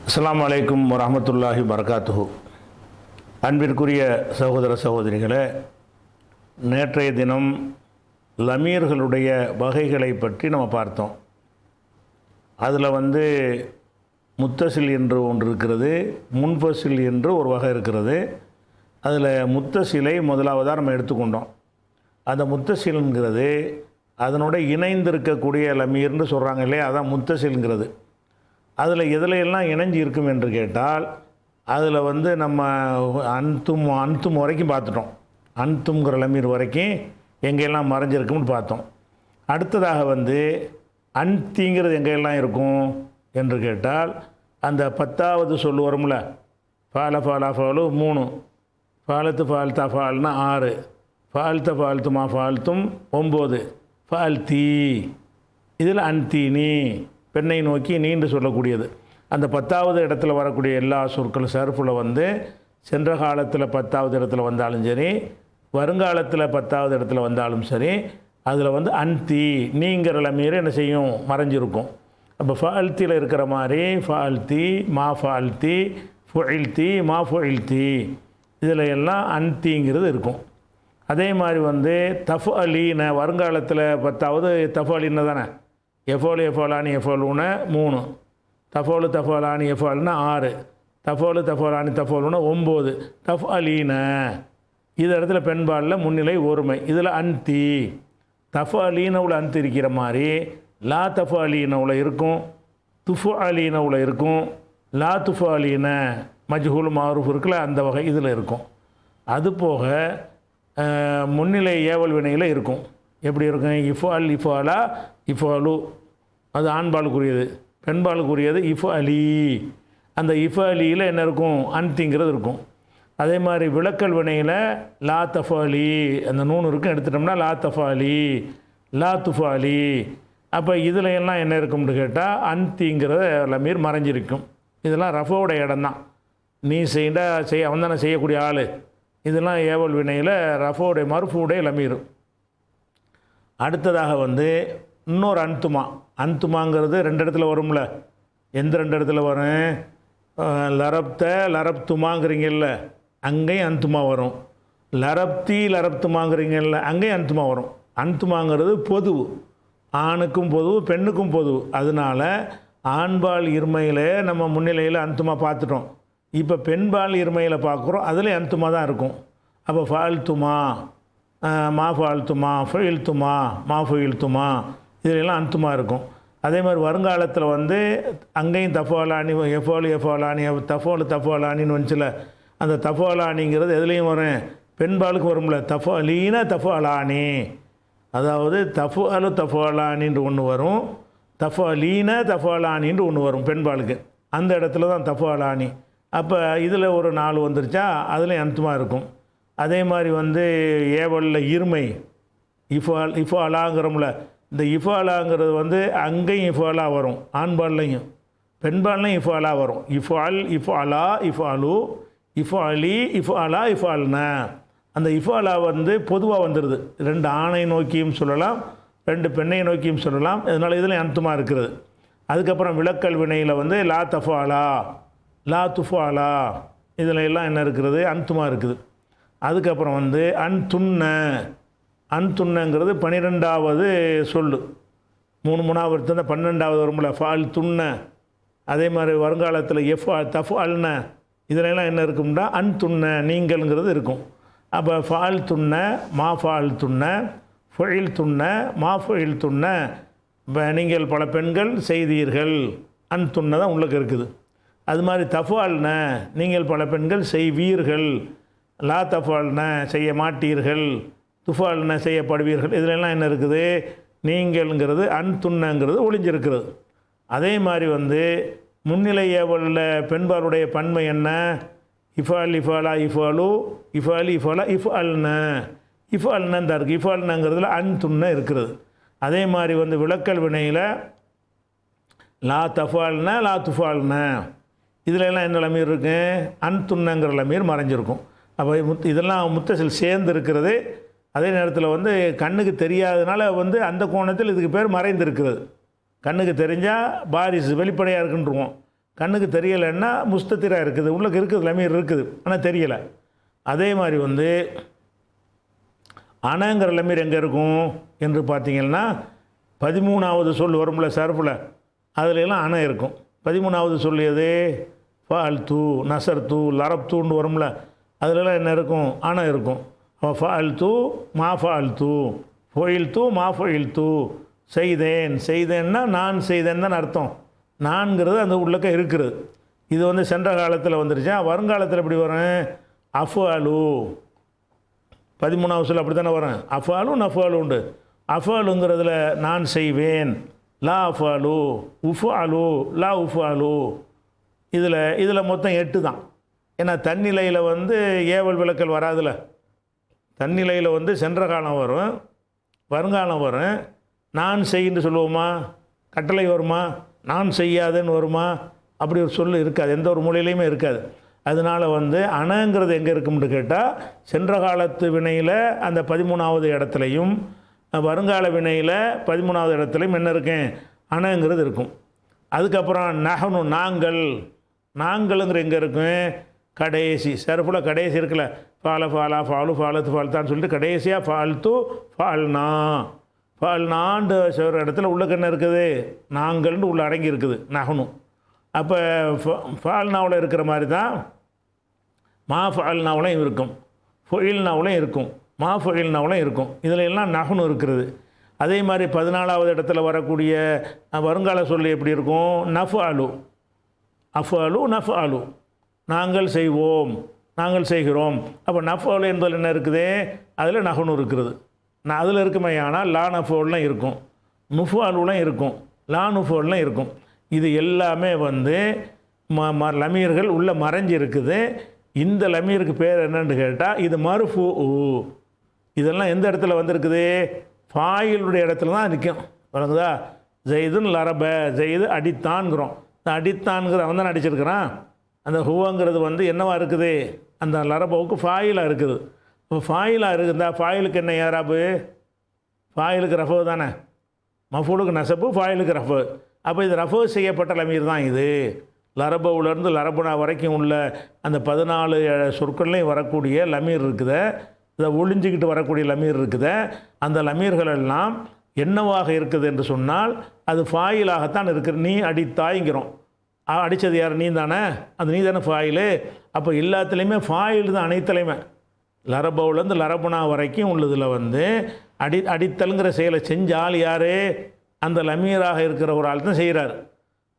அஸ்ஸலாமு அலைக்கும் வரஹ்மத்துல்லாஹி வபரகாத்துஹு. அன்பிற்குரிய சகோதர சகோதரிகளே, நேற்றைய தினம் லமீர்களுடைய வகைகளை பற்றி நம்ம பார்த்தோம். அதில் முத்தசில் என்று ஒன்று இருக்கிறது, முன்ஃபசில் என்று ஒரு வகை இருக்கிறது. அதில் முத்தசிலை முதலாவதாக நம்ம எடுத்துக்கொண்டோம். அந்த முத்தசில்ங்கிறது அதனோட இணைந்திருக்கக்கூடிய லமீர்னு சொல்கிறாங்க இல்லையா, அதான் முத்தசில்ங்கிறது. அதில் எதில் எல்லாம் இணைஞ்சி இருக்கும் என்று கேட்டால், அதில் நம்ம அன்தும் வரைக்கும் பார்த்துட்டோம். அன்துங்கிற லமீர் வரைக்கும் எங்கெல்லாம் மறைஞ்சிருக்கும்னு பார்த்தோம். அடுத்ததாக அன்திங்கிறது எங்கெல்லாம் இருக்கும் என்று கேட்டால், அந்த 10வது சொல்லு வரும்ல, ஃபால ஃபாலா ஃபாலு 3, ஃபாலத்து ஃபால்தா ஃபால்னா 6, ஃபால்த்த ஃபால்த்துமா ஃபால்த்தும் 9, ஃபால்தி இதில் அன்தீனி பெண்ணை நோக்கி நீண்டு சொல்லக்கூடியது. அந்த 10வது இடத்துல வரக்கூடிய எல்லா சொற்கள் சர்ஃபில் சென்ற காலத்தில் 10வது இடத்துல வந்தாலும் சரி, வருங்காலத்தில் 10வது இடத்துல வந்தாலும் சரி, அதில் அன்தி நீங்கிற லமீர் என்ன செய்யும், மறைஞ்சிருக்கும். அப்போ ஃபால்த்தியில் இருக்கிற மாதிரி ஃபால்த்தி, மா ஃபால்த்தி, ஃபுஇல்தி, மா ஃபுஇல்தி இதில் எல்லாம் அன்திங்கிறது இருக்கும். அதே மாதிரி தஃப் அலீன வருங்காலத்தில் 10வது தஃப் அலீன தானே, எஃபோலு எஃபோலானி எஃபோலுன 3, தஃபோலு தஃபோலானி எஃபால்னா 6, தஃபோலு தஃபோலானி தஃபோலுன 9, தஃப் அலீன இது இடத்துல பெண்பாலில் முன்னிலை ஒருமை. இதில் அன்தி தஃப் அலீனவில் அன்தி இருக்கிற மாதிரி லா தஃப் அலீனவில் இருக்கும், துஃபு அலீனவில் இருக்கும், லா துஃபு அலீன மஜ்ஹூல் மாரூஃப் இருக்குல்ல, அந்த வகை இதில் இருக்கும். அதுபோக முன்னிலை ஏவல் வினையில் இருக்கும். எப்படி இருக்கும், இஃபால் இஃபாலா இஃபாலு அது ஆண்பாலுக்குரியது, பெண்பாலுக்குரியது இஃப் அலி. அந்த இஃப் அலியில் என்ன இருக்கும், அன்திங்கிறது இருக்கும். அதே மாதிரி விளக்கல் வினையில் லா தஃபாலி அந்த நூன் இருக்கும், எடுத்துட்டோம்னா லா தஃபாலி, லா துஃபாலி. அப்போ இதில் எல்லாம் என்ன இருக்கும்னு கேட்டால் அன்திங்கிறத லமீர் மறைஞ்சிருக்கும். இதெல்லாம் ரஃபோட இடம்தான். நீ அவன் தானே செய்யக்கூடிய ஆள். இதெல்லாம் ஏவல் வினையில் ரஃபோடைய மர்ஃபூடைய லமீர். அடுத்ததாக இன்னொரு அன்துமாங்கிறது 2 இடத்துல வரும்ல. எந்த 2 இடத்துல வரும், லரப்துமாங்கிறீங்கல்ல, அங்கேயும் அன்துமா வரும். லரப்துமாங்கிறீங்கல்ல, அங்கேயும் அன்துமா வரும். அன்துமாங்கிறது பொதுவு, ஆணுக்கும் பொதுவு, பெண்ணுக்கும் பொதுவு. அதனால ஆண்பால் இருமையில் நம்ம முன்னிலையில் அன்துமா பார்த்துட்டோம். இப்போ பெண்பால் இருமையில் பார்க்குறோம், அதில் அன்துமா தான் இருக்கும். அப்போ ஃபால்துமா, மா ஃபால்த்துமா, ஃபுயில்துமா, மா ஃபுயில்துமா இதிலெல்லாம் அன்துமா இருக்கும். அதே மாதிரி வருங்காலத்தில் அங்கேயும் தஃபாலானி எஃபோலு எஃபோலானி தஃபோலு தஃபாலானின்னு வந்துச்சுல, அந்த தஃபாலானிங்கிறது எதுலேயும் வரும், பெண்பாலுக்கு வரும்ல. தஃபாலீன தஃபாலானி, அதாவது தஃபாலு தஃபாலானின்று ஒன்று வரும், தஃபாலீன தஃபாலானின்று ஒன்று வரும் பெண்பாலுக்கு. அந்த இடத்துல தான் தஃபாலானி. அப்போ இதில் ஒரு 4 வந்துருச்சா, அதில் அன்துமா இருக்கும். அதே மாதிரி ஏவலில் இருமை இஃபாலாங்கிறோம்ல, இந்த இஃபாலாங்கிறது அங்கேயும் இஃபாலா வரும், ஆண்பால்லையும் பெண்பால்லையும் இஃபாலா வரும். இஃபால் இஃபாலா இஃபாலு இஃபாலி இஃபாலா இஃபால்னா அந்த இஃபாலா பொதுவாக வந்துடுது. 2 ஆணை நோக்கியும் சொல்லலாம், 2 பெண்ணை நோக்கியும் சொல்லலாம். இதனால் இதில் அன்துமா இருக்கிறது. அதுக்கப்புறம் விளக்கல் வினையில் லா தஃபாலா, லா துஃபாலா இதில் எல்லாம் என்ன இருக்கிறது, அன்துமா இருக்குது. அதுக்கப்புறம் அன்துன்னங்கிறது 12வது சொல்லு, 3 தான் 12வது வரும்ல, ஃபால் துன்ன. அதே மாதிரி வருங்காலத்தில் தஃப் அல்ன இதிலெல்லாம் என்ன இருக்கும்னா அன்துன்ன நீங்கள்ங்கிறது இருக்கும். அப்போ ஃபால் துன்ன, மா ஃபால் துன்ன, ஃபுயில் துன்ன, மா ஃபுயில் துன்ன நீங்கள் பல பெண்கள் செய்தீர்கள், அன்துன்ன தான் உங்களுக்கு இருக்குது. அது மாதிரி தஃபால்ன நீங்கள் பல பெண்கள் செய்வீர்கள், லா தஃபால்ன செய்ய மாட்டீர்கள், துஃபால்ன செய்யப்படுவீர்கள். இதிலெல்லாம் என்ன இருக்குது, நீங்கள்ங்கிறது அன்துன்னங்கிறது ஒளிஞ்சிருக்கிறது. அதே மாதிரி முன்னிலை ஏவலில் பெண்பாலுடைய பன்மை என்ன, இஃபால் இஃபாலா இஃபாலு இஃபாலி இஃபாலா இஃபால்ன இஃபால்னன் தான் இருக்குது. இஃபால்னங்கிறதுல அன்துன்ன இருக்கிறது. அதே மாதிரி விளக்கல் வினையில் லா தஃபால்ன லா துஃபால்ன இதிலெல்லாம் என்ன லமீர் இருக்கு, அன்துன்னங்கிற லமீர் மறைஞ்சிருக்கும். அப்போ இதெல்லாம் முத்தசில் சேர்ந்து இருக்கிறது. அதே நேரத்தில் கண்ணுக்கு தெரியாததுனால அந்த கோணத்தில் இதுக்கு பேர் மறைந்திருக்கிறது. கண்ணுக்கு தெரிஞ்சால் பாரிஸ் வெளிப்படையாக இருக்குன்றுவோம். கண்ணுக்கு தெரியலைன்னா முஸ்தத்திராக இருக்குது, உள்ளுக்கு இருக்குது, லமீர் இருக்குது, ஆனால் தெரியலை. அதே மாதிரி வந்து அனங்கிற லமீர் எங்கே இருக்கும் என்று பார்த்தீங்கன்னா 13வது சொல் வரும்ல சர்ஃபில், அதுலெல்லாம் அணை இருக்கும். 13வது சொல் எது? ஃபால் தூ, நசர் தூ, லரப் தூன்னு வரும்ல, அதுலலாம் என்ன இருக்கும்? அணை இருக்கும். ஃபால் தூ மா ஃபால் தூ, ஃபொயில் தூ மா ஃபொயில் தூ, செய்தேன், செய்தேன்னா நான் செய்தேன் தான் அர்த்தம். நான்கிறது அந்த உள்ளக்க இருக்கிறது. இது வந்து சென்ற காலத்தில் வந்துருச்சா, வருங்காலத்தில் எப்படி வரும்? அஃபாலு, 13வது சொல் அப்படி தானே வரும். அஃபாலு நஃபாலு உண்டு. அஃபாலுங்கிறதுல நான் செய்வேன், லா அஃபாலு, உஃபாலு லா உஃபாலு. இதில் மொத்தம் 8 தான். ஏன்னா தன்னிலையில் வந்து ஏவல் விளக்கல் வராதுல. தன்னிலையில் வந்து சென்ற காலம் வரும், வருங்காலம் வரும். நான் செய்ன்னு சொல்லுவோமா? கட்டளை வருமா? நான் செய்யாதுன்னு வருமா? அப்படி ஒரு சொல் இருக்காது, எந்த ஒரு மொழியிலையுமே இருக்காது. அதனால் வந்து அணங்கிறது எங்கே இருக்கும்னு கேட்டால், சென்ற காலத்து வினையில் அந்த 13வது இடத்துலையும் வருங்கால வினையில் 13வது இடத்துலையும் என்ன இருக்கேன்? அணங்கிறது இருக்கும். அதுக்கப்புறம் நஹனு, நாங்கள், நாங்களுங்கிற எங்கே இருக்கும்? கடைசி சர்ஃபில் கடைசி இருக்குல்ல, ஃபால ஃபாலா ஃபாலு ஃபாலத்து ஃபால்தான்னு சொல்லிட்டு கடைசியாக ஃபால்த்து ஃபால்னா, ஃபால்னாண்டு ஒரு இடத்துல உள்ள என்ன இருக்குது? நாங்கள்னு உள்ள அடங்கி இருக்குது நஹனு. அப்போ ஃபால்னாவில் இருக்கிற மாதிரி தான் மா ஃபால்னாவிலையும் இருக்கும், ஃபொயில்னாவிலையும் இருக்கும், மா ஃபொயில்னாவிலையும் இருக்கும். இதில் எல்லாம் நஹனு இருக்கிறது. அதே மாதிரி 14வது இடத்துல வரக்கூடிய வருங்கால சொல்லி எப்படி இருக்கும்? நஃபாலு, அஃபாலு நஃபாலு, நாங்கள் செய்வோம், நாங்கள் செய்கிறோம். அப்போ நஃபாலு என்பதில் என்ன இருக்குது? அதில் நஹனு இருக்கிறது. நான் அதில் இருக்குமே, ஆனால் லா நஃபால்லாம் இருக்கும், நுஃபாலுலாம் இருக்கும், லா நுஃபால்லாம் இருக்கும். இது எல்லாமே வந்து லமீர்கள் உள்ள மறைஞ்சி இருக்குது. இந்த லமீருக்கு பேர் என்னன்னு கேட்டால் இது மர்ஃபூ. இதெல்லாம் எந்த இடத்துல வந்திருக்குது? ஃபாயிலுடைய இடத்துல தான் நிற்கும். வழங்குதா? ஜெய்துன் லரப, ஜெய்து அடித்தான்கிறோம். இந்த அடித்தான்கிற அவன் தான் அடிச்சிருக்கிறான். அந்த ஹுவங்கிறது வந்து என்னவா இருக்குது? அந்த லரபவுக்கு ஃபாயிலாக இருக்குது. இப்போ ஃபாயிலாக இருக்குதா? ஃபாயிலுக்கு என்ன ஏராபு? ஃபாயிலுக்கு ரஃபு தானே, மஃபூலுக்கு நசப்பு, ஃபாயிலுக்கு ரஃபு. அப்போ இது ரஃபு செய்யப்பட்ட லமீர் தான் இது. லரபவுலேருந்து லரபுனா வரைக்கும் உள்ள அந்த 14 சொற்கள்லையும் வரக்கூடிய லமீர் இருக்குது, இதை ஒளிஞ்சிக்கிட்டு வரக்கூடிய லமீர் இருக்குது. அந்த லமீர்கள் எல்லாம் என்னவாக இருக்குது என்று சொன்னால் அது ஃபாயிலாகத்தான் இருக்குது. நீ அடித்தாய்ங்கிறோம், அடித்தது யார்? நீ தானே, அது நீ தானே ஃபாயிலு. அப்போ எல்லாத்துலேயுமே ஃபாயில் தான், அனைத்துலையுமே லரபவுலேருந்து லரபுனா வரைக்கும் உள்ளதில் வந்து அடித்தலுங்கிற செயலை செஞ்சால் யார்? அந்த லமீராக இருக்கிற ஒரு ஆள் தான் செய்கிறார்.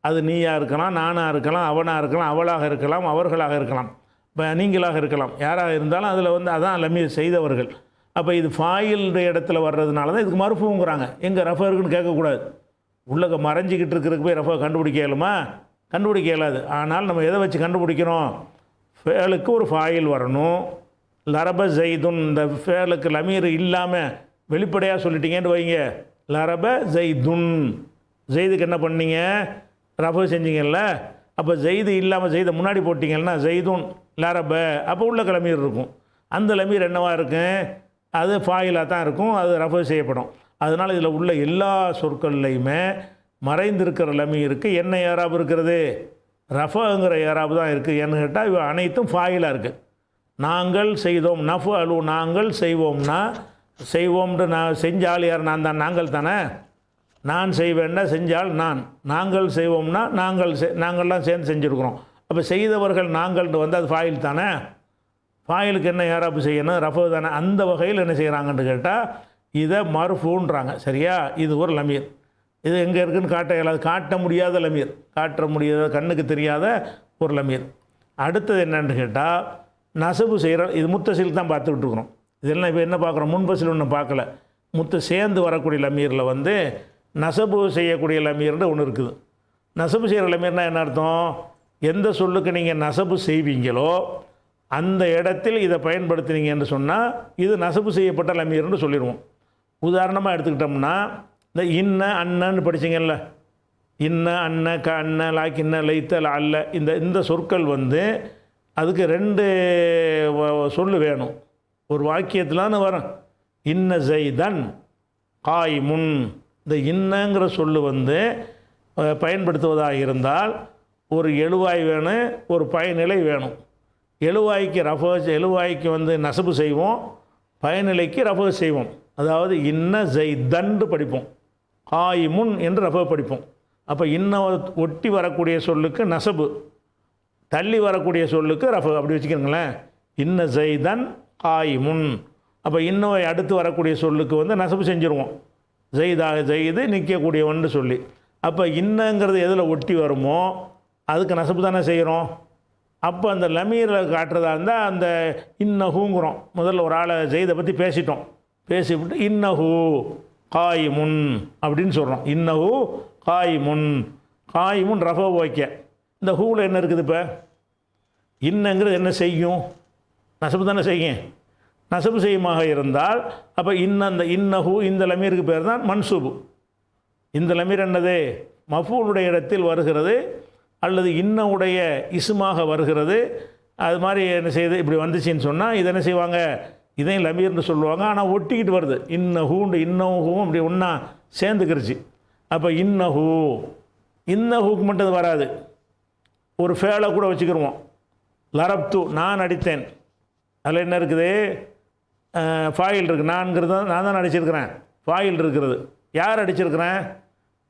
அது நீயாக இருக்கலாம், நானாக இருக்கலாம், அவனாக இருக்கலாம், அவளாக இருக்கலாம், அவர்களாக இருக்கலாம், இப்போ நீங்களாக இருக்கலாம், யாராக இருந்தாலும் அதில் வந்து அதான் லமீர் செய்தவர்கள். அப்போ இது ஃபாயிலுடைய இடத்துல வர்றதுனால தான் இதுக்கு மர்ஃபூங்கிறாங்க. எங்கே ரஃபா இருக்குன்னு கேட்கக்கூடாது. உள்ளக மறைஞ்சிக்கிட்டு இருக்கிறதுக்கு போய் ரஃபா கண்டுபிடிக்க இயலுமா? கண்டுபிடிக்க இயலாது. ஆனால் நம்ம எதை வச்சு கண்டுபிடிக்கிறோம்? ஃபேலுக்கு ஒரு ஃபாயில் வரணும். லரப ஜெய்துன், இந்த ஃபேலுக்கு லமீர் இல்லாமல் வெளிப்படையாக சொல்லிட்டீங்கன்னு வைங்க, லரப ஜெய்துன், ஜெய்துக்கு என்ன பண்ணீங்க? ரஃபு செஞ்சீங்கல்ல. அப்போ ஜெய்து இல்லாமல் ஜெய்தை முன்னாடி போட்டிங்கன்னா ஜெய்துன் லரப, அப்போ உள்ள லமீர் இருக்கும். அந்த லமீர் என்னவாக இருக்கும்? அது ஃபாயிலாக தான் இருக்கும், அது ரஃபு செய்யப்படும். அதனால் இதில் உள்ள எல்லா சொற்கள்லையுமே மறைந்திருக்கிற லமீருக்கு என்ன ஏராபு இருக்கிறது? ரஃபுங்கிற ஏராபு தான் இருக்குது. ஏன்னு கேட்டால் இவ அனைத்தும் ஃபாயிலாக இருக்குது. நாங்கள் செய்தோம், நஃபு அலு, நாங்கள் செய்வோம்னா, செய்வோம்னு நான் செஞ்சால் யார்? நான் தான், நாங்கள் தானே. நான் செய்வேன்னா செஞ்சால் நான், நாங்கள் செய்வோம்னா நாங்கள்லாம் சேர்ந்து செஞ்சுருக்குறோம். அப்போ செய்தவர்கள் நாங்கள்னு வந்து அது ஃபாயில் தானே. ஃபாயிலுக்கு என்ன ஏராப்பு செய்யணும்? ரஃபு தானே. அந்த வகையில் என்ன செய்கிறாங்கன்னு கேட்டால் இதை மர்ஃபூன்றாங்க. சரியா? இது ஒரு லமீர். இது எங்கே இருக்குதுன்னு காட்ட இயலாது, காட்ட முடியாத லமீர், காட்ட முடியாத, கண்ணுக்கு தெரியாத ஒரு லமீர். அடுத்தது என்னன்னு கேட்டால் நசபு செய்கிற, இது முத்தசில் தான் பார்த்துக்கிட்டு இருக்கிறோம். இதெல்லாம் இப்போ என்ன பார்க்குறோம்? முன்பசில் ஒன்று பார்க்கல. சேர்ந்து வரக்கூடிய லமீரில் வந்து நசபு செய்யக்கூடிய லமீர்னு ஒன்று இருக்குது. நசபு செய்கிற லமீர்னால் என்ன அர்த்தம்? எந்த சொல்லுக்கு நீங்கள் நசபு செய்வீங்களோ அந்த இடத்தில் இதை பயன்படுத்தினீங்கன்னு சொன்னால் இது நசபு செய்யப்பட்ட லமீர்னு சொல்லிடுவோம். உதாரணமாக எடுத்துக்கிட்டோம்னா இந்த இன்ன அண்ணன்னு படிச்சிங்கல்ல, இன்ன அண்ண க அண்ண லாக்கின்ன லைத்தல் அல்ல, இந்த சொற்கள் வந்து அதுக்கு 2 சொல்லு வேணும். ஒரு வாக்கியத்திலான்னு வரும். இன்ன ஜெய்தன் காய் முன், இந்த இன்னங்கிற சொல்லு வந்து பயன்படுத்துவதாக இருந்தால் ஒரு எழுவாய் வேணும், ஒரு பயனிலை வேணும். எழுவாய்க்கு எழுவாய்க்கு வந்து நசபு செய்வோம், பயனிலைக்கு ரஃபு செய்வோம். அதாவது இன்ன ஜெய்தன்று படிப்போம், காயிமுன் என்று ரஃபு படிப்போம். அப்போ இன்ன ஒட்டி வரக்கூடிய சொல்லுக்கு நசபு, தள்ளி வரக்கூடிய சொல்லுக்கு ரஃபு. அப்படி வச்சுக்கிறீங்களேன். இன்ன ஜெய்தன் காயிமுன். அப்போ இன்னவை அடுத்து வரக்கூடிய சொல்லுக்கு வந்து நசபு செஞ்சுருவோம், ஜெய்தாக ஜெய்து நிற்கக்கூடியவன்னு சொல்லி. அப்போ இன்னங்கிறது எதில் ஒட்டி வருமோ அதுக்கு நசபு தானே செய்கிறோம். அப்போ அந்த லமீரில் காட்டுறதா இருந்தால் அந்த இன்னஹூங்கிறோம். முதல்ல ஒரு ஆளை ஜெய்தை பற்றி பேசிட்டோம், பேசிவிட்டு இன்னஹூ காயிமுன் அப்படின்னு சொல்கிறோம். இன்னஹூ காயிமுன், காயிமுன் ரஃபோ ஓகே. இந்த ஹூவில் என்ன இருக்குது? இப்போ இன்னங்கிறது என்ன செய்யும்? நசபு தானே செய்யும். நசபு செய்யுமாக இருந்தால் அப்போ அந்த இன்னஹூ இந்த லமீருக்கு பேர் தான் மன்சூபு. இந்த லமீர் என்னது? மஃபூலுடைய இடத்தில் வருகிறது அல்லது இன்னவுடைய இசுமாக வருகிறது. அது மாதிரி என்ன செய்யுது? இப்படி வந்துச்சின்னு சொன்னால் இதை என்ன செய்வாங்க? இதையும் லமீர்னு சொல்லுவாங்க. ஆனால் ஒட்டிக்கிட்டு வருது. இன்னஹூண்டு இன்னஹூவும் அப்படி ஒன்றா சேர்ந்துக்கிருச்சு. அப்போ இன்னஹூக்கு மட்டும் அது வராது. ஒரு ஃபேலை கூட வச்சுக்கிடுவோம். லரப்து நான் அடித்தேன். அதில் என்ன இருக்குது? ஃபாயில் இருக்குது. நான் தான் அடிச்சிருக்கிறேன். ஃபாயில் இருக்கிறது. யார் அடிச்சிருக்கிறேன்?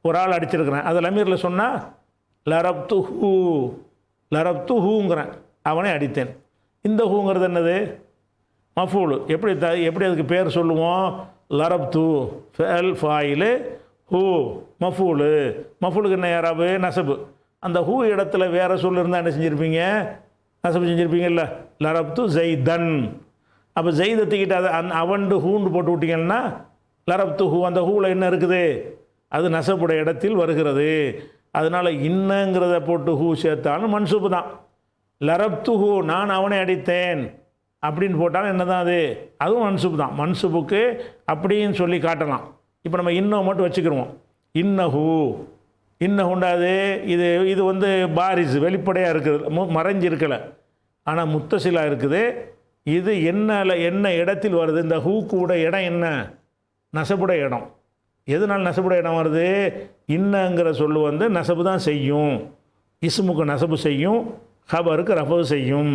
ஒரு ஆள் அடிச்சிருக்கிறேன். அதை லமீரில் சொன்னால் லரப்து ஹூங்கிறேன், அவனை அடித்தேன். இந்த ஹூங்கிறது என்னது? மஃபூலு. எப்படி அதுக்கு பேர் சொல்லுவோம்? லரப்து ஃபேல் ஃபாயிலு, ஹூ மஃபூலு. மஃபூலுக்கு என்ன யாராவது நசபு. அந்த ஹூ இடத்துல வேறு சொல் இருந்தால் என்ன செஞ்சுருப்பீங்க? நசபு செஞ்சுருப்பீங்கல்ல. லரப்து ஜெய்தன். அப்போ ஜெய்தத்துக்கிட்ட அதை அவன்டு ஹூண்டு போட்டு விட்டீங்கன்னா லரப்து ஹூ, அந்த ஹூவில் என்ன இருக்குது? அது நசபுடைய இடத்தில் வருகிறது. அதனால் இன்னங்கிறத போட்டு ஹூ சேர்த்தாலும் மன்சூபு தான். லரப்து ஹூ நான் அவனை அடித்தேன் அப்படின்னு போட்டாலும் என்ன தான் அது? அதுவும் மன்சூபு தான். மன்சூபுக்கு அப்படின்னு சொல்லி காட்டலாம். இப்போ நம்ம இன்னும் மட்டும் வச்சுக்கிடுவோம். இன்னஹுண்டாது இது வந்து பாரிஸ் வெளிப்படையாக இருக்குது, மறைஞ்சு இருக்கலை. ஆனால் முத்தசிலாக இருக்குது. இது என்ன இடத்தில் வருது? இந்த ஹூக்கூட இடம் என்ன? நசபுடைய இடம். எதனால் நசபுடைய இடம் வருது? இன்னங்கிற சொல்லு வந்து நசபு தான் செய்யும். இஸ்முக்கு நசபு செய்யும், ஹபருக்கு ரஃபு செய்யும்.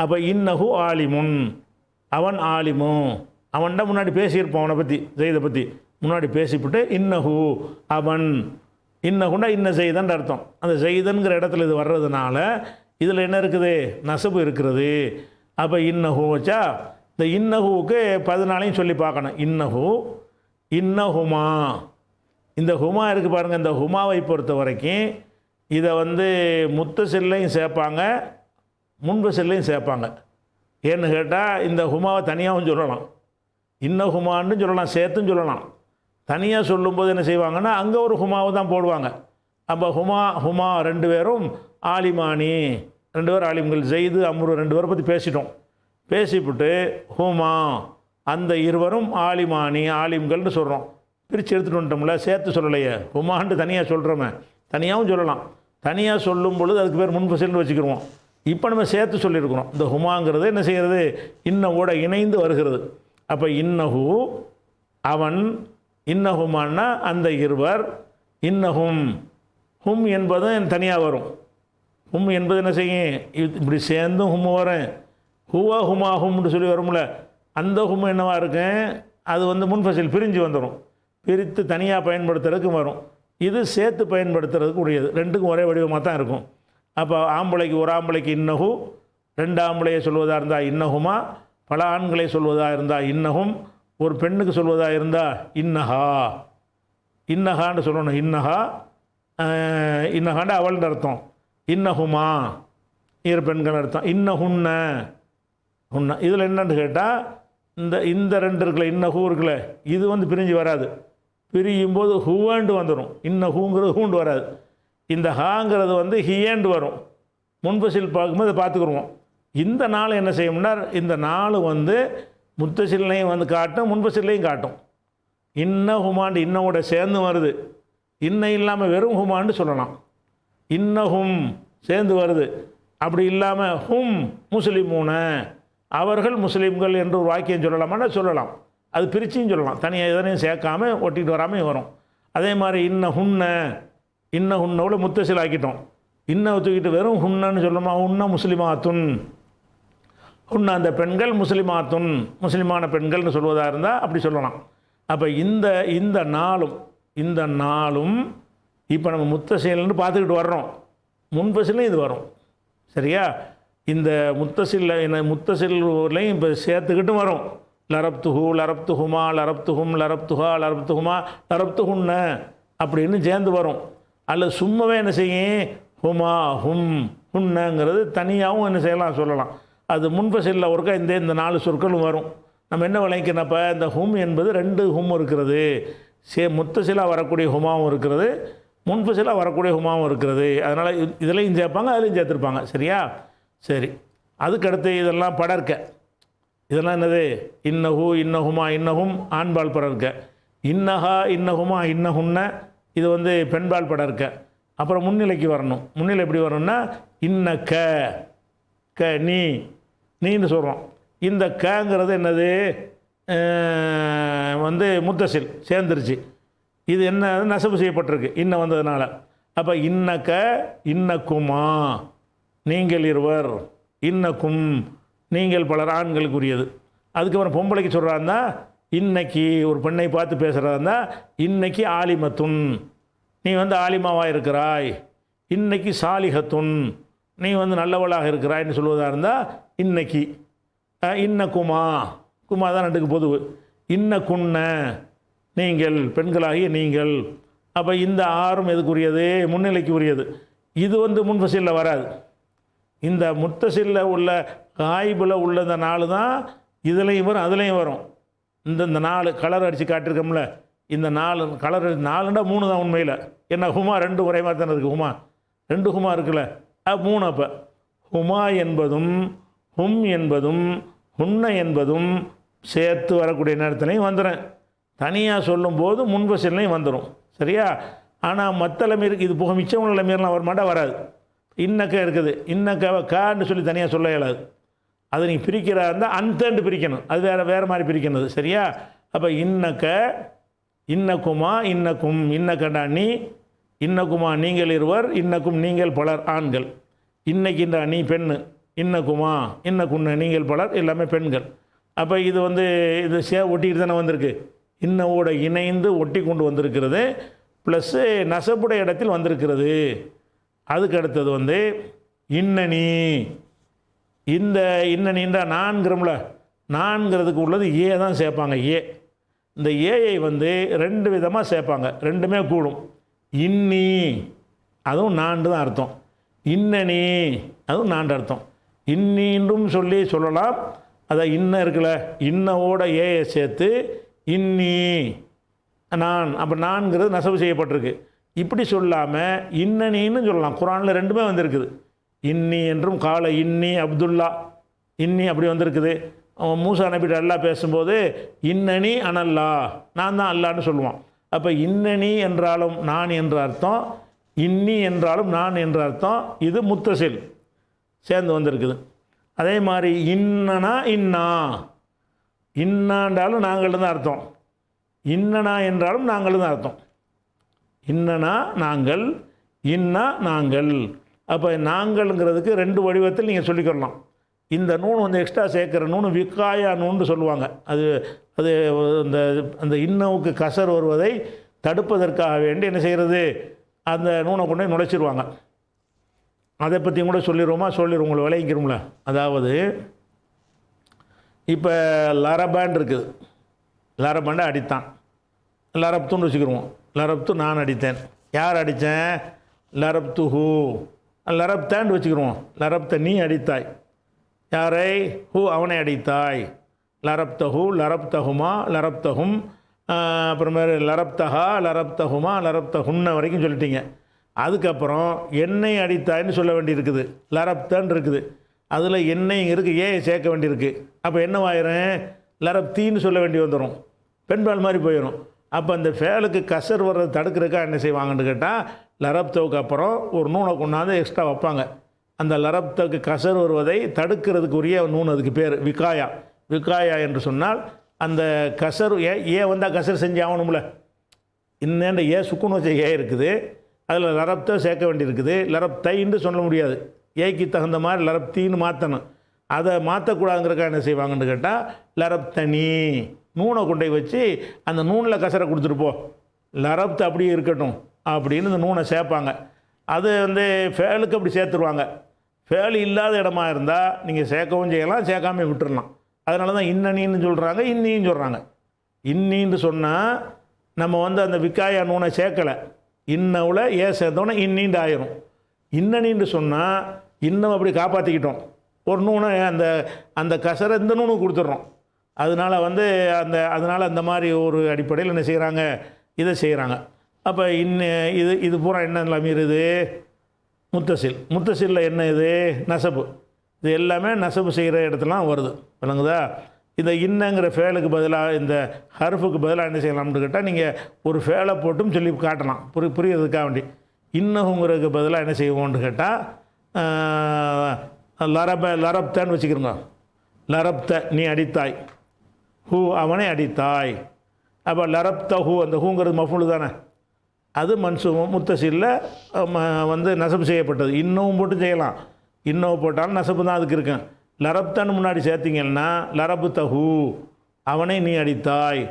அப்போ இன்னஹு ஆலிமுன், அவன் ஆலிமு. அவன்கிட்ட முன்னாடி பேசியிருப்பான், அவனை பற்றி ஜெய்தை பற்றி முன்னாடி பேசிவிட்டு இன்னஹு அவன், இன்னஹுண்டா இன்ன ஜெய்தன் அர்த்தம். அந்த ஜெய்தன்கிற இடத்துல இது வர்றதுனால இதில் என்ன இருக்குது? நசபு இருக்கிறது. அப்போ இன்னஹூ வச்சா இந்த இன்னஹூவுக்கு 14 சொல்லி பார்க்கணும். இன்னஹுமா. இந்த ஹுமா இருக்குது பாருங்கள். இந்த ஹுமாவை பொறுத்த வரைக்கும் இதை வந்து முத்தசில்லையும் சேர்ப்பாங்க, முன்பசில்லையும் சேர்ப்பாங்க. ஏன்னு கேட்டால் இந்த ஹுமாவை தனியாகவும் சொல்லலாம், இன்னஹுமான்னு சொல்லலாம், சேர்த்தும் சொல்லலாம். தனியாக சொல்லும்போது என்ன செய்வாங்கன்னா அங்கே ஒரு ஹுமாவை தான் போடுவாங்க. அப்போ ஹுமா 2 பேரும் ஆலிமானி, 2 பேர் ஆலிம்கள், ஜெய்து அம்ரு 2 பேரை பற்றி பேசிட்டோம். பேசிவிட்டு ஹுமா அந்த இருவரும் ஆலிமானி ஆலிம்கள்னு சொல்கிறோம். பிரித்து எடுத்துகிட்டு வந்துட்டோம்ல, சேர்த்து சொல்லலையே. ஹுமான்ட்டு தனியாக சொல்கிறோமே, தனியாகவும் சொல்லலாம். தனியாக சொல்லும் பொழுது அதுக்கு பேர் முன்பசில்னு வச்சுக்கிடுவோம். இப்போ நம்ம சேர்த்து சொல்லியிருக்கிறோம். இந்த ஹுமாங்கிறது என்ன செய்கிறது? இன்னவோட இணைந்து வருகிறது. அப்போ இன்னஹு அவன், இன்னஹுமான்னா அந்த இருவர், இன்னஹும் ஹும் என்பதும் தனியாக வரும். ஹும் என்பது என்ன செய்யும்? இப்படி சேர்ந்தும் ஹும் வரும். ஹுவா ஹுமா ஹும்னு சொல்லி வரும்ல, அந்த ஹும் என்னவாக இருக்கும்? அது வந்து முன்ஃபசில் பிரிஞ்சு வந்துடும். பிரித்து தனியாக பயன்படுத்துறதுக்கும் வரும். இது சேர்த்து பயன்படுத்துறதுக்கு உடையது. ரெண்டுக்கும் ஒரே வடிவமாக தான் இருக்கும். அப்போ ஒரு ஆம்பளைக்கு இன்னஹு, 2 ஆம்பளையை சொல்வதாக இருந்தால் இன்னஹுமா, பல ஆண்களை சொல்வதாக இருந்தால் இன்னஹும், ஒரு பெண்ணுக்கு சொல்வதாக இருந்தால் இன்னஹான்னு சொல்லணும். இன்னஹாண்டு அவள்னு அர்த்தம். இன்னஹுமா 2 பெண்கள் அர்த்தம். இன்னஹுன்ன இதில் என்னன்னு கேட்டால் இந்த 2 இருக்குல்ல, இன்னஹூ இருக்குல்ல, இது வந்து பிரிஞ்சு வராது. பிரியும் போது ஹூவாண்டு வந்துடும். இன்னஹூங்கிறது ஹூண்டு வராது. இந்த ஹாங்கிறது வந்து ஹியேண்டு வரும். முன்பசில் பார்க்கும்போது பார்த்துக்குருவோம். இந்த நாள் என்ன செய்யும்னா, இந்த நாள் வந்து முத்தசில்லையும் வந்து காட்டும், முன்பசில்லையும் காட்டும். இன்னஹுமாண்டு இன்னவோட சேர்ந்து வருது. இன்ன இல்லாமல் வெறும் ஹுமான்னு சொல்லலாம். இன்னஹும் சேர்ந்து வருது. அப்படி இல்லாமல் ஹும் முஸ்லிமூன, அவர்கள் முஸ்லீம்கள் என்று ஒரு வாக்கியம் சொல்லலாமான்னா சொல்லலாம். அது பிரிச்சியும் சொல்லலாம். தனியாக எதனையும் சேர்க்காமல் ஒட்டிகிட்டு வராமல் வரும். அதே மாதிரி இன்னஹுன்னோட முத்தசில் ஆக்கிட்டோம். இன்னவை தூக்கிட்டு வெறும் ஹுன்னன்னு சொல்லணுமா? உன்ன முஸ்லிமாத்துன், உன்ன அந்த பெண்கள் முஸ்லிமாத்துன், முஸ்லிமான பெண்கள்னு சொல்வதாக இருந்தால் அப்படி சொல்லலாம். அப்போ இந்த நாளும் இப்போ நம்ம முத்தசில்னு பார்த்துக்கிட்டு வர்றோம், முன்பசிலையும் இது வரும். சரியா? இந்த முத்தசில்லையும் இப்போ சேர்த்துக்கிட்டும் வரும். லரப்துஹு, லரப்துஹுமா, லரப்துஹும், லரப்துஹா, லரப்துஹுமா, லரப்துஹுன்ன அப்படின்னு சேர்ந்து வரும். அல்ல சும்மாவே என்ன செய்யும், ஹுமா, ஹும், ஹுன்னங்கிறது தனியாகவும் என்ன செய்யலாம், சொல்லலாம். அது முன்பசில்ல ஒருக்கா இந்த 4 சொற்களும் வரும். நம்ம என்ன விளங்கிக்கிறப்ப இந்த ஹும் என்பது 2 ஹும் இருக்கிறது. முத்தசிலாக வரக்கூடிய ஹுமாவும் இருக்கிறது, முன்பசிலாக வரக்கூடிய ஹுமாவும் இருக்கிறது. அதனால் இதுலேயும் சேர்ப்பாங்க, அதுலேயும் சேர்த்துருப்பாங்க. சரியா? சரி. அதுக்கடுத்து இதெல்லாம் படர்க்க, இதெல்லாம் என்னது? இன்னஹு, இன்னஹுமா, இன்னஹும் ஆண்பால் படர்க்க. இன்னஹா, இன்னஹுமா, இன்னஹுன்ன இது வந்து பெண்பால் படர்க்க. அப்புறம் முன்னிலைக்கு வரணும். முன்னிலை எப்படி வரணும்னா இன்னக்க, க நீன்னு சொல்கிறோம். இந்த கங்கிறது என்னது? வந்து முத்தசில் சேர்ந்துருச்சு. இது என்ன? நசபு செய்யப்பட்டிருக்கு இன்ன வந்ததுனால. அப்போ இன்னக்க, இன்னக்குமா நீங்கள் இருவர், இன்னக்கும் நீங்கள் பலர் ஆண்களுக்குரியது. அதுக்கப்புறம் பொம்பளைக்கு சொல்கிறாருந்தா இன்னைக்கு ஒரு பெண்ணை பார்த்து பேசுகிறாருந்தா இன்னைக்கு ஆலிமத்துன், நீ வந்து ஆலிமாவாக இருக்கிறாய். இன்னைக்கு சாலிஹத்துன், நீ வந்து நல்லவளாக இருக்கிறாய்ன்னு சொல்வதாக இருந்தால் இன்னைக்கு. இன்னக்குமா, குமா தான் 2க்கு பொதுவு. இன்னக்குன்ன நீங்கள், பெண்களாகிய நீங்கள். அப்போ இந்த 6ம் எதுக்குரியது? முன்னிலைக்கு உரியது. இது வந்து முன்ஃபசிலில் வராது. இந்த முத்தசில்ல உள்ள காய்பில் உள்ள இந்த 4 தான் இதுலேயும் வரும், அதுலேயும் வரும். இந்த 4 கலர் அடித்து காட்டியிருக்கோம்ல, இந்த 4 கலர் 4ண்டா 3 தான் உண்மையில். ஏன்னா ஹுமா 2 ஒரே மாதிரி தானே இருக்குது. ஹுமா 2 ஹுமா இருக்குல்ல, 3. அப்போ ஹுமா என்பதும் ஹும் என்பதும் ஹுன்ன என்பதும் சேர்த்து வரக்கூடிய நேரத்துலையும் வந்துடும். தனியாக சொல்லும்போது முன்பசிலையும் வந்துடும். சரியா? ஆனால் மற்ற லமீருக்கு இது போக மிச்சம் உள்ள லமீர்லாம் வரமாட்டா, வராது. இன்னக்க இருக்குது, இன்னக்க கான்னு சொல்லி தனியாக சொல்ல இயலாது. அதை நீ பிரிக்கிறா இருந்தால் அந்தண்டு பிரிக்கணும், அது வேறு மாதிரி பிரிக்கணும். சரியா? அப்போ இன்னக்க, இன்னக்குமா, இன்னக்கும், இன்னக்கண்டா நீ, இன்னக்குமா நீங்கள் இருவர், இன்னக்கும் நீங்கள் பலர் ஆண்கள், இன்னைக்குண்டா நீ பெண்ணு, இன்னக்குமா, இன்னக்குன்ன நீங்கள் பலர் எல்லாமே பெண்கள். அப்போ இது வந்து இது ஒட்டிக்கிட்டு தானே வந்திருக்கு. இன்னவோட இணைந்து ஒட்டி கொண்டு வந்திருக்கிறது, ப்ளஸ்ஸு நசப்புடைய இடத்தில் வந்திருக்கிறது. அதுக்கு அடுத்தது வந்து இன்னனி. இந்த இன்னனின்றா நான்கிறோம்ல, நான்கிறதுக்கு உள்ளது ஏ தான் சேர்ப்பாங்க. இந்த ஏயை வந்து 2 விதமாக சேர்ப்பாங்க, 2மே கூடும். இன்னி அதுவும் நான்கு தான் அர்த்தம், இன்னனி அதுவும் நான்கு அர்த்தம். இன்னின்றும் சொல்லலாம். அதை இன்ன இருக்குல்ல, இன்னவோட ஏயை சேர்த்து இன்னி நான், அப்போ நான்கிறது நசவு செய்யப்பட்டிருக்கு. இப்படி சொல்லாமல் இன்னனின்னு சொல்லலாம். குரானில் 2மே வந்திருக்குது. இன்னி என்றும் கால இன்னி அப்துல்லா, இன்னி அப்படி வந்திருக்குது. மூசா நபிட்ட அல்லா பேசும்போது இன்னனி அனல்லா, நான் தான் அல்லான்னு சொல்லுவான். அப்போ இன்னனி என்றாலும் நான் என்ற அர்த்தம், இன்னி என்றாலும் நான் என்ற அர்த்தம். இது முத்தசில் சேர்ந்து வந்திருக்குது. அதே மாதிரி இன்னனா இன்னா, இன்னாண்டாலும் நாங்கள் தான் அர்த்தம், இன்னனா என்றாலும் நாங்கள் தான் அர்த்தம். இன்னனா நாங்கள், இன்னா நாங்கள். அப்போ நாங்கள்ங்கிறதுக்கு 2 வடிவத்தில் நீங்கள் சொல்லிக்கிறலாம். இந்த நூன் வந்து எக்ஸ்ட்ரா சேர்க்குற நூன் விக்காயா நூன்னு சொல்லுவாங்க. அது அந்த அந்த இன்னவுக்கு கசர் வருவதை தடுப்பதற்காக வேண்டி என்ன செய்கிறது, அந்த நூனை கொண்டு போய் நுழைச்சிருவாங்க. அதை பற்றியும் கூட சொல்லிடுவோமா? சொல்லிடுவோம், உங்களை விளைவிக்கிறோம்ல. அதாவது இப்போ லரபான் இருக்குது, லரபாண்டை அடித்தான், லரப்துன்னு வச்சுக்கிடுவோம். லரப்து நான் அடித்தேன். யார் அடித்தேன்? லரப்துஹு. லரப்தான்னு வச்சுக்கிடுவோம். லரப்த நீ அடித்தாய். யாரை? ஹூ அவனை அடித்தாய். லரப்தஹு, லரப்தஹுமா, லரப்தஹும், அப்புறமேல லரப்தஹா, லரப்தஹுமா, லரப்தஹுன்ன வரைக்கும் சொல்லிட்டீங்க. அதுக்கப்புறம் என்னை அடித்தாய்ன்னு சொல்ல வேண்டியிருக்குது. லரப்தன் இருக்குது, அதில் என்னை இருக்குது, ஏ சேர்க்க வேண்டியிருக்கு. அப்போ என்னவாயிரும்? லரப்தின்னு சொல்ல வேண்டி வந்துடும், பெண்பால் மாதிரி போயிடும். அப்போ அந்த ஃபேலுக்கு கசர் வர்றது தடுக்கிறதுக்கா என்ன செய்வாங்கன்னு கேட்டால், லரப்தவுக்கு அப்புறம் ஒரு நூனை கொண்டாந்து எக்ஸ்ட்ரா வைப்பாங்க. அந்த லரப்தவுக்கு கசர் வருவதை தடுக்கிறதுக்குரிய நூன், அதுக்கு பேர் விகாயா. விகாயா என்று சொன்னால் அந்த கசர் ஏ வந்தால் கசர் செஞ்சு ஆகணும்ல. இன்னேண்ட ஏ சுக்குன்னு வச்ச ஏ இருக்குது, அதில் லரப்தை சேர்க்க வேண்டியிருக்குது. லரப்தைன்னு சொல்ல முடியாது, ஏக்கு தகுந்த மாதிரி லரப்தின்னு மாற்றணும். அதை மாற்றக்கூடாதுங்கிறக்காக என்ன செய்வாங்கன்னு கேட்டால் லரப்தனி நூனை கொண்டை வச்சு அந்த நூனில் கசரை கொடுத்துட்டு போ, லரப்து அப்படியே இருக்கட்டும் அப்படின்னு இந்த நூனை சேர்ப்பாங்க. அது ஃபேலுக்கு அப்படி சேர்த்துருவாங்க. ஃபேல் இல்லாத இடமா இருந்தால் நீங்கள் சேர்க்கவும் செய்யலாம், சேர்க்காமல் விட்டுடலாம். அதனால தான் இன்னனின்னு சொல்கிறாங்க, இன்னின்னு சொல்கிறாங்க. இன்னின்னு சொன்னால் நம்ம அந்த விக்காயா நூனை சேர்க்கலை, இன்னவில் சேர்த்தோன்னே இன்னின்னு ஆயிரும். இன்னனின்னு சொன்னால் இன்னும் அப்படி காப்பாற்றிக்கிட்டோம், ஒரு நூனை அந்த கசரை இந்த நூனுக்கு கொடுத்துட்றோம். அதனால் அதனால் அந்த மாதிரி ஒரு அடிப்படையில் என்ன செய்கிறாங்க, இதை செய்கிறாங்க. அப்போ இது பூரா என்ன லமீர், இது முத்தசில். முத்தசிலில் என்ன, இது நசபு. இது எல்லாமே நசபு செய்கிற இடத்துலாம் வருது, விளங்குதா? இந்த இன்னங்கிற ஃபேலுக்கு பதிலாக இந்த ஹர்ஃபுக்கு பதிலாக என்ன செய்யலாம்னு கேட்டால் நீங்கள் ஒரு ஃபேலை போட்டும் சொல்லி காட்டலாம், புரியறதுக்காக வேண்டி. இன்னுங்கிறதுக்கு பதிலாக என்ன செய்வோம்னு கேட்டால் லரப்தன்னு வச்சுக்கிறோங்க. லரப்த நீ அடித்தாய், ஹூ அவனை அடித்தாய். அப்போ லரப்த ஹூ, அந்த ஹூங்கிறது மஃபூல் தானே, அது மன்சூபம் முத்தசிலில் நசபு செய்யப்பட்டது. இன்னும் போட்டு செய்யலாம், இன்னும் போட்டாலும் நசபு தான் அதுக்கு இருக்கேன். லரப்தன்னு முன்னாடி சேர்த்திங்கன்னா லரபுத்த ஹூ அவனை நீ அடித்தாய்.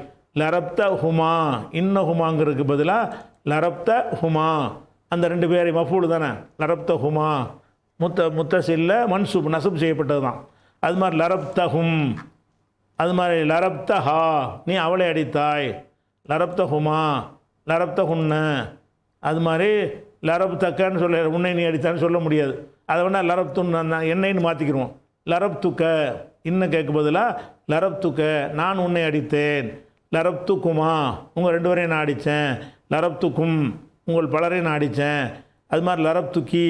லரப்த ஹுமா இன்னஹுமாங்கிறதுக்கு பதிலாக லரப்த ஹுமா, அந்த ரெண்டு பேரை மஃபூல் தானே, லரப்த ஹுமா முத்தசிலில் மன்சூப் நசபு செய்யப்பட்டது தான். அது மாதிரி லரப்த ஹும், அது மாதிரி லரப்த ஹா நீ அவளை அடித்தாய். லரப்த ஹுமா லரப்த ஹுன்ன, அது மாதிரி லரப்தக்கன்னு சொல்ல உன்னை நீ அடித்தான்னு சொல்ல முடியாது. அதை வேணால் லரப்துன்னு என்னைன்னு மாற்றிக்கிடுவோம். லரப்துக்க இன்னும் கேட்க பதிலாக லரப்துக்க நான் உன்னை அடித்தேன். லரப்துக்குமா உங்கள் ரெண்டு பேரையும் நான் அடித்தேன். லரப்துக்கும் உங்கள் பலரையும் நான் அடித்தேன். அது மாதிரி லரப்துக்கி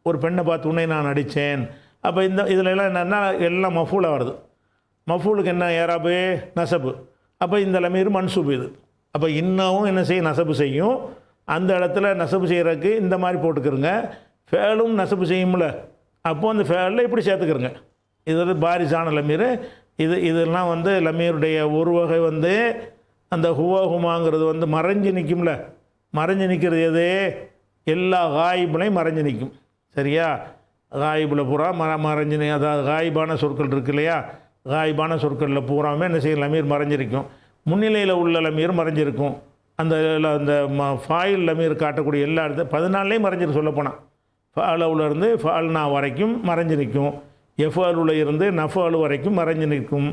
ஒரு பெண்ணை பார்த்து உன்னை நான் அடித்தேன். அப்போ இதில் எல்லாம் என்னென்னா எல்லாம் மஃபூலாக வருது. மஃபூலுக்கு என்ன ஏராபு நசபு. அப்போ இந்த லமீர் மன்சூப் இது. அப்போ இன்னமும் என்ன செய்யும், நசபு செய்யும். அந்த இடத்துல நசபு செய்கிறதுக்கு இந்த மாதிரி போட்டுக்கிறோங்க. ஃபேலும் நசபு செய்யும்ல, அப்போது அந்த ஃபேலில் இப்படி சேர்த்துக்கிறோங்க. இது பாரிசான லமீர். இதெல்லாம் லமீருடைய ஒரு வகை அந்த ஹுவாஹுமாங்கிறது மறைஞ்சு நிற்கும்ல. மறைஞ்சு நிற்கிறது எது, எல்லா காயிபுலையும் மறைஞ்சு நிற்கும். சரியா? காயிபில் பூரா மறைஞ்சு, அதாவது காயிபான சொற்கள் இருக்கு இல்லையா, காயிபான சொற்களில் பூராமே என்ன செய்யும், லமீர் மறைஞ்சிருக்கும். முன்னிலையில் உள்ள லமீர் மறைஞ்சிருக்கும். அந்த ஃபாயில் லமீர் காட்டக்கூடிய எல்லா இடத்துல 14லேயும் மறைஞ்சிருக்கு. சொல்லப்போனால் ஃபாலவுலேருந்து ஃபால்னா வரைக்கும் மறைஞ்சு நிற்கும். எஃபாலுல இருந்து நஃபாலு வரைக்கும் மறைஞ்சு நிற்கும்.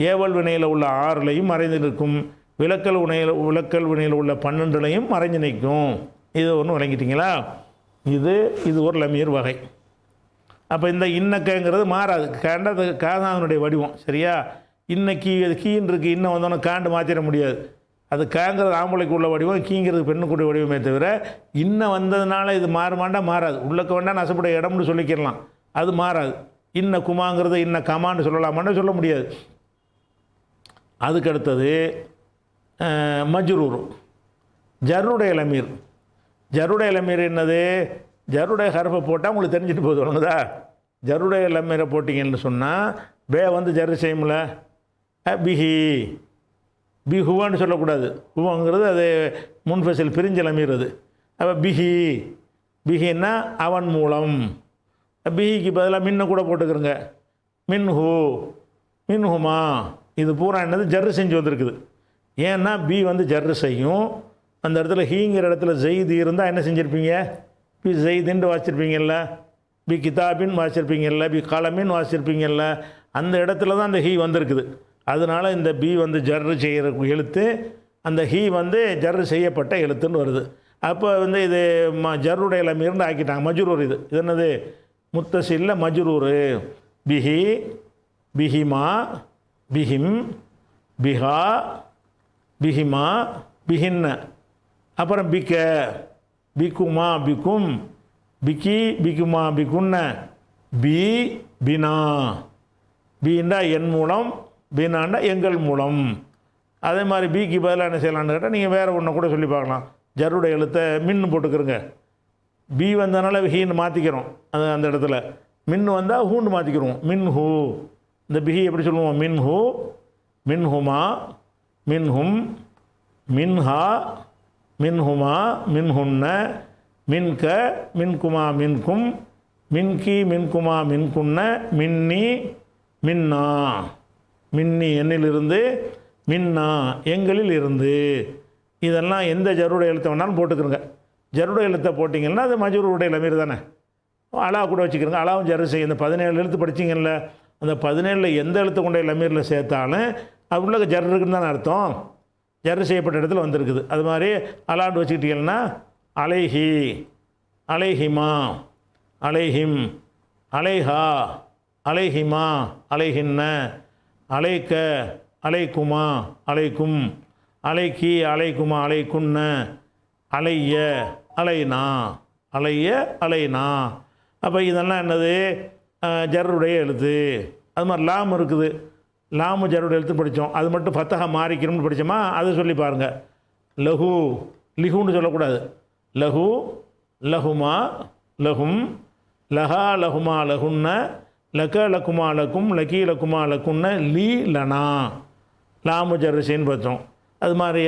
ஏவல் வினையில் உள்ள 6லையும் மறைஞ்சு நிற்கும். விளக்கல் வினையில் உள்ள 12லையும் மறைஞ்சு நிற்கும். இது ஒன்று விளங்கிட்டீங்களா? இது ஒரு லமீர் வகை. அப்போ இந்த இன்னக்கங்கிறது மாறாது, கேண்டது காதானுடைய வடிவம். சரியா? இன்னைக்கு அது கீன்னு இருக்குது, இன்னும் வந்தோன்னே காண்டு மாற்றிட முடியாது. அது கேங்கிறது ஆம்பளைக்கு உள்ள வடிவம், கீங்கிறது பெண்ணுக்குடைய வடிவமே தவிர இன்னும் வந்ததுனால இது மாறுமாண்டா மாறாது. உள்ளக்க வேண்டாம் நசப்படைய இடம்னு சொல்லிக்கிறலாம், அது மாறாது. இன்ன குமாங்கிறது இன்ன கமான்னு சொல்லலாமான்னு சொல்ல முடியாது. அதுக்கு அடுத்தது மஜ்ரூர், ஜர்ருடைய லமீர். ஜர்ருடைய லமீர் என்னது, ஜர்ருடைய ஹர்ஃபை போட்டால் உங்களுக்கு தெரிஞ்சுட்டு போகுது. ஒழுங்குதா? ஜர்ருடைய லமீரை போட்டிங்கன்னு சொன்னால் பே ஜர்ரு செய்யும்ல, பிஹி பிஹுவான்னு சொல்லக்கூடாது. ஹுவாங்கிறது அது முன்ஃபசில் பிரிஞ்ச லமீர் அது. அப்போ பிஹின்னா அவன் மூலம். பிஹிக்கு பதிலாக மின்ன கூட போட்டுக்கிறோங்க. மின்ஹு மின்ஹுமா, இது பூரா என்னது ஜர்ரு செஞ்சு வந்திருக்குது. ஏன்னா பி ஜர்ரு செய்யும். அந்த இடத்துல ஹீங்கிற இடத்துல ஜெய்து இருந்தால் என்ன செஞ்சுருப்பீங்க, பி ஜெய்துன்னு வாசிச்சிருப்பீங்கல்ல, பி கிதாபின்னு வாசிச்சிருப்பீங்கல்ல, பி கலமின்னு வாசிச்சிருப்பீங்கல்ல. அந்த இடத்துல தான் அந்த ஹீ வந்திருக்குது. அதனால் இந்த பி ஜர்ரு செய்கிற எழுத்து, அந்த ஹீ ஜர்ரு செய்யப்பட்ட எழுத்துன்னு வருது. அப்போ இது ஜர்ருடைய லமீர்னு ஆக்கிட்டாங்க. மஜ்ரூர் இது என்னது, முத்தசில்ல மஜ்ரூர். பிஹி பிஹிமா பிஹிம் பிஹா பிஹிமா பிஹின்ன. அப்புறம் பிக்க பிக்குமா பிக்கும் பிக்கி பிக்குமா பிக்குன்ன பி பினா. பீண்டா என் மூலம், பீனாண்டா எங்கள் மூலம். அதே மாதிரி பிக்கு பதிலாக என்ன செய்யலான்னு கேட்டால் நீங்கள் வேறு ஒன்று கூட சொல்லி பார்க்கலாம். ஜருடைய எழுத்தை மின்னு போட்டுக்கிறோங்க. பி வந்ததுனால ஹீன்னு மாற்றிக்கிறோம். அந்த இடத்துல மின்னு வந்தால் ஹூன்னு மாற்றிக்கிறோம். மின் ஹூ. இந்த பிஹி எப்படி சொல்லுவோம், மின் ஹூ மின்ஹுமா மின்ஹும் மின்ஹா மின்ஹுமா மின்ஹுன்ன மின்க மின்குமா மின்கும், மின்கி மின்குமா மின்குன்ன, மின்னி மின்னா, மின்னி என்னிலிருந்து, மின்னா எங்களில் இருந்து. இதெல்லாம் எந்த ஜருடைய எழுத்தை வேணாலும் போட்டுக்கிறங்க. ஜருடைய எழுத்தை போட்டிங்கன்னா அது மஜ்ரூருடைய லமீர் தானே. அலா கூட வச்சுக்கிறங்க, அலாவும் ஜரு செய்யும். இந்த 17 எழுத்து படிச்சிங்கல்ல, அந்த 17 எந்த எழுத்து கொண்ட லமீரில் சேர்த்தாலும் அது உள்ள ஜர் இருக்குன்னு தானே அர்த்தம். ஜர் செய்யப்பட்ட இடத்துல வந்திருக்குது. அது மாதிரி அலாண்டு வச்சுக்கிட்டீங்கன்னா அலைஹி, அலைஹிமா, அலைஹிம், அலைஹா, அலைஹிமா, அலைஹின்ன, அலைக்க, அலைக்குமா, அலைக்கும், அலைக்கி, அலைக்குமா, அலைக்குன்ன, அலைய, அலைனா, அலைய, அலைனா. அப்போ இதெல்லாம் என்னது? ஜர்ருடைய எழுத்து. அது மாதிரி லாம் இருக்குது. லாமு ஜர்ருடைய எழுத்து படித்தோம். அது மட்டும் ஃபத்தஹா மாறிக்கணும்னு படித்தோமா, அது சொல்லி பாருங்கள். லஹு, லிஹுன்னு சொல்லக்கூடாது. லஹு, லஹுமா, லஹும், லஹா, லஹுமா, லஹுன்ன, லக, லக்குமா, லக்கும், லக்கி, லக்குமா, லக்குன்ன, லீ, லனா. லாமு ஜர்ரசேன்னு படித்தோம். அது மாதிரி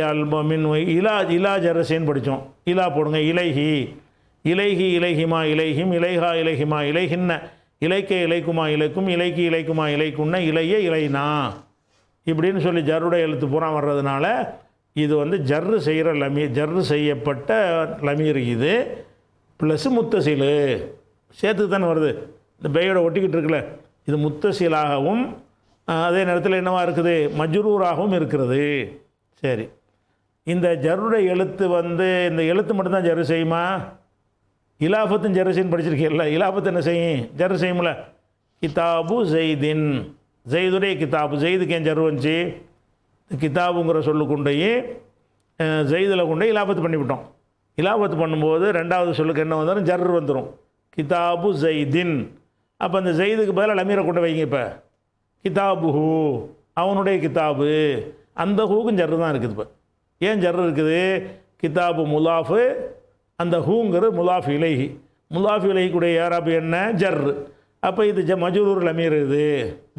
மின் இலா ஜர்ரசேன்னு படித்தோம். இலா போடுங்க. இலைஹி, இலைஹி, இலைஹிமா, இலைஹிம், இலைஹா, இலைஹிமா, இலைஹின்ன, இலைக்க, இலைக்குமா, இலைக்கும், இலைக்கி, இலைக்குமா, இலைக்குன்ன, இலைய, இலைனா. இப்படின்னு சொல்லி ஜர்ருடைய எழுத்து பூரா வர்றதுனால இது வந்து ஜர்ரு செய்கிற லமீர், ஜர்ரு செய்யப்பட்ட லமீர் இது. ப்ளஸ் முத்தசிலு சேர்த்துக்கு தானே வருது. இந்த பெயோட ஒட்டிக்கிட்டு இருக்குல்ல, இது முத்தசிலாகவும் அதே நேரத்தில் என்னவா இருக்குது? மஜ்ரூராகவும் இருக்கிறது. சரி, இந்த ஜர்ருடைய எழுத்து வந்து இந்த எழுத்து மட்டும்தான் ஜர்ரு செய்யுமா? இலாஃபத்தும் ஜர்ரு செய்யும் படிச்சிருக்கீங்கல்ல. இலாஃபத்து என்ன செய்யும்? ஜர்ரு செய்யும்ல. கிதாபு ஜெய்தின், ஜெய்துடைய கிதாபு. ஜெய்துக்கு ஏன் ஜர்ரு வந்துச்சு? கிதாபுங்கிற சொல்லு கொண்டே ஜெய்தில் கொண்டே இலாஃபத்து பண்ணிவிட்டோம். இலாஃபத்து பண்ணும்போது ரெண்டாவது சொல்லுக்கு என்ன வந்தாலும் ஜர்ரு வந்துடும். கிதாபு ஜெய்தின். அப்போ அந்த ஜெய்துக்கு பதிலாக லமீரை கொண்டு வைங்க. இப்போ கிதாபுஹு, அவனுடைய கிதாபு, அந்த ஹூக்கும் ஜர்ரு தான் இருக்குது. இப்போ ஏன் ஜர்ரு இருக்குது? கிதாபு முலாஃபு, அந்த ஹூங்கிறது முலாஃப் இலைஹி. முலாஃப் இலைஹிக்குடைய யாராப்பு என்ன? ஜர்ரு. அப்போ இது மஜ்ரூர் லமீர். இது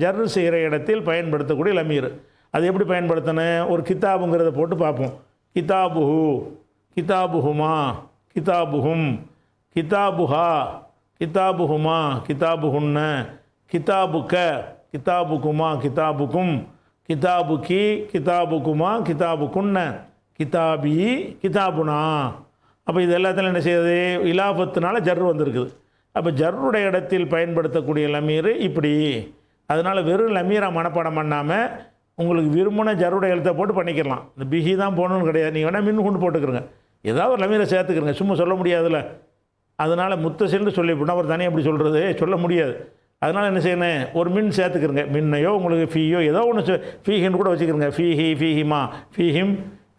ஜர்ரு செய்கிற இடத்தில் பயன்படுத்தக்கூடிய லமீர். அது எப்படி பயன்படுத்தணும்? ஒரு கிதாபுங்கிறத போட்டு பார்ப்போம். கிதாபுஹு, கிதாபுஹுமா, கிதாபுஹும், கிதாபுஹா, கிதாபுஹுமா, கிதாபுஹுன்ன, கிதாபுக்க, கிதாபுக்குமா, கிதாபுக்கும், கிதாபுக்கி, கிதாபுக்குமா, கிதாபுக்குன்ன, கிதாபி, கிதாபுனா. அப்போ இது எல்லாத்திலும் என்ன செய்யுது? இலாஃபத்துனால ஜர்ரு வந்திருக்குது. அப்போ ஜர்ருடைய இடத்தில் பயன்படுத்தக்கூடிய லமீர் இப்படி. அதனால் வெறும் லமீரை மனப்பாடம் பண்ணாமல் உங்களுக்கு விரும்பின ஜர்ருடைய எழுத்தை போட்டு பண்ணிக்கலாம். இந்த பிஹி தான் போகணுன்னு கிடையாது. நீங்கள் வேணால் மின் கொண்டு போட்டுக்கிறங்க, ஏதாவது ஒரு லமீரை சேர்த்துக்கிறங்க. சும்மா சொல்ல முடியாதுல்ல. அதனால் முத்தசில்னு சொல்லிவிட்டோம். அவர் தனியாக எப்படி சொல்கிறது? சொல்ல முடியாது. அதனால் என்ன செய்யணும்? ஒரு மின் சேர்த்துக்கிறங்க. மின்னையோ உங்களுக்கு ஃபீயோ ஏதோ ஒன்று ஃபீஹின்னு கூட வச்சுக்கிறங்க. ஃபீஹி, ஃபீஹிமா, ஃபீஹிம்,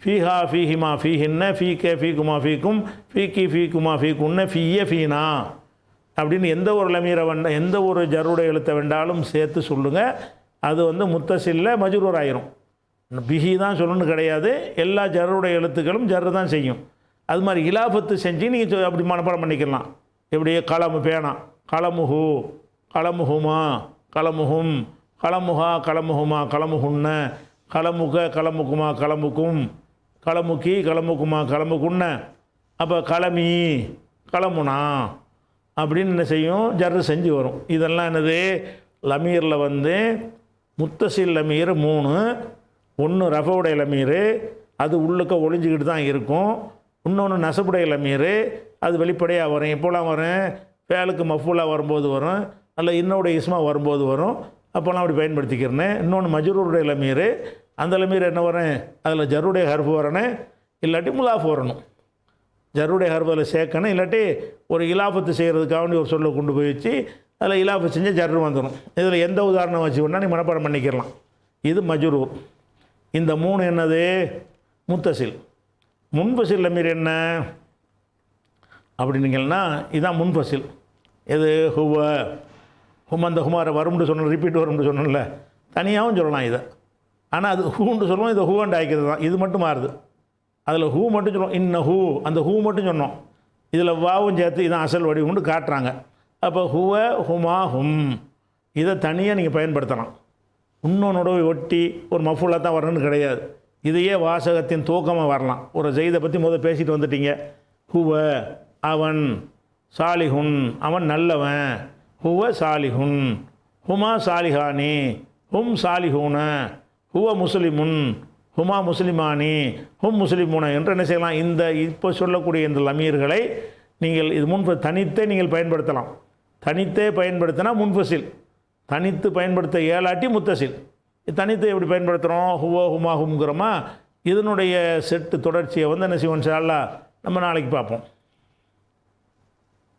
ஃபீஹா, ஃபீஹிமா, ஃபீஹின்ன, ஃபீக்க, ஃபீக்குமா, ஃபீக்கும், ஃபீக்கி, ஃபீக்குமா, ஃபீக்குன்ன, ஃபீய, ஃபீனா அப்படின்னு எந்த ஒரு லமீரை எந்த ஒரு ஜர்ருடைய எழுத்தை வேண்டாலும் சேர்த்து சொல்லுங்கள். அது வந்து முத்தசில்ல மஜ்ரூர் ஆயிரும். பிஹி தான் சொல்லணும்னு கிடையாது. எல்லா ஜர்ருடைய எழுத்துக்களும் ஜர்ரு தான் செய்யும். அது மாதிரி இலாஃபத்து செஞ்சு நீங்கள் அப்படி மனப்பாடம் பண்ணிக்கலாம். எப்படி? கலமு பேனா, கலமுஹு, கலமுஹுமா, கலமுஹும், கலமுஹா, கலமுஹுமா, கலமுஹுன்ன, கலமுக, கலமுக்குமா, கலமுக்கும், கலமுக்கி, கலமுக்குமா, கலமுக்குன்ன. அப்போ கலமி, கலமுனா அப்படின்னு என்ன செய்யும்? ஜர்ரு செஞ்சு வரும். இதெல்லாம் என்னது? லமீரில் வந்து முத்தசில் லமீர் 3. ஒன்று ரஃபவுடைய லமீர், அது உள்ளுக்க ஒளிஞ்சிக்கிட்டு தான் இருக்கும். இன்னொன்று நசபுடைய லமீர், அது வெளிப்படையாக வரும். எப்போலாம் வரும்? ஃபேலுக்கு மஃபூலாக வரும்போது வரும், அல்ல இன்னோடைய இஸ்மா வரும்போது வரும். அப்போலாம் அப்படி பயன்படுத்திக்கிறேன். இன்னொன்று மஜ்ரூருடைய லமீர், அந்த லமீர் என்ன வரும்? அதில் ஜர்ருடைய ஹர்ஃபு வரணும், இல்லாட்டி முலாஃப் வரணும். ஜர்ருடைய ஹர்ஃபில் சேர்க்கணும், இல்லாட்டி ஒரு இலாஃபத்து செய்கிறதுக்காக ஒரு சொல்லை கொண்டு போய் வச்சு அதில் இலாஃபு செஞ்சு ஜர்ரு வந்துடும். இதில் எந்த உதாரணம் வச்சு வேணால் நீ மனப்பாடம் பண்ணிக்கிறலாம். இது மஜ்ரூர். இந்த 3 என்னது? முத்தசில். முன்பசில் லமீர் என்ன அப்படின்னீங்கன்னா இதுதான் முன்பசில். இது ஹுவ, அந்த ஹுமாரை வரும்னு சொன்ன, ரிப்பீட் வரும்னு சொன்னோம்ல, தனியாகவும் சொல்லலாம் இதை. ஆனால் அது ஹூன்னு சொல்லுவோம், இதை ஹூவண்டு ஆய்க்கிறது தான். இது மட்டும் மாறுது. அதில் ஹூ மட்டும் சொல்லுவோம், இன்ன ஹூ, அந்த ஹூ மட்டும் சொன்னோம். இதில் வாவும் சேர்த்து இதான் அசல் வடிவம்னு காட்டுறாங்க. அப்போ ஹுவ, ஹுமா, ஹும் இதை தனியாக நீங்கள் பயன்படுத்தலாம். இன்னொன்னோட ஒட்டி ஒரு மஃபூலாக தான் வரணும்னு கிடையாது. இதையே வாசகத்தின் தூக்கமாக வரலாம். ஒரு ஜெய்தை பற்றி பேசிட்டு வந்துட்டீங்க. ஹுவ, அவன், சாலிஹுன் அவன் நல்லவன், ஹுவ சாலிஹுன் ஹுமா சாலிஹானி ஹும் சாலிஹூன, ஹுவ முஸ்லிமுன் ஹுமா முஸ்லிமானி ஹும் முஸ்லிமுன என்று என்ன செய்யலாம்? இந்த இப்போ சொல்லக்கூடிய இந்த லமீர்களை நீங்கள் இது தனித்தே நீங்கள் பயன்படுத்தலாம். தனித்தே பயன்படுத்தினா முன்ஃபசில், தனித்து பயன்படுத்த இயலாட்டி முத்தசில். தனித்து எப்படி பயன்படுத்துகிறோம்? ஹுவோ ஹுமா ஹும்ங்கிறோமா? இதனுடைய செட்டு தொடர்ச்சியை என்ன செய்வோம் இன்ஷா அல்லாஹ் நம்ம நாளைக்கு பார்ப்போம்.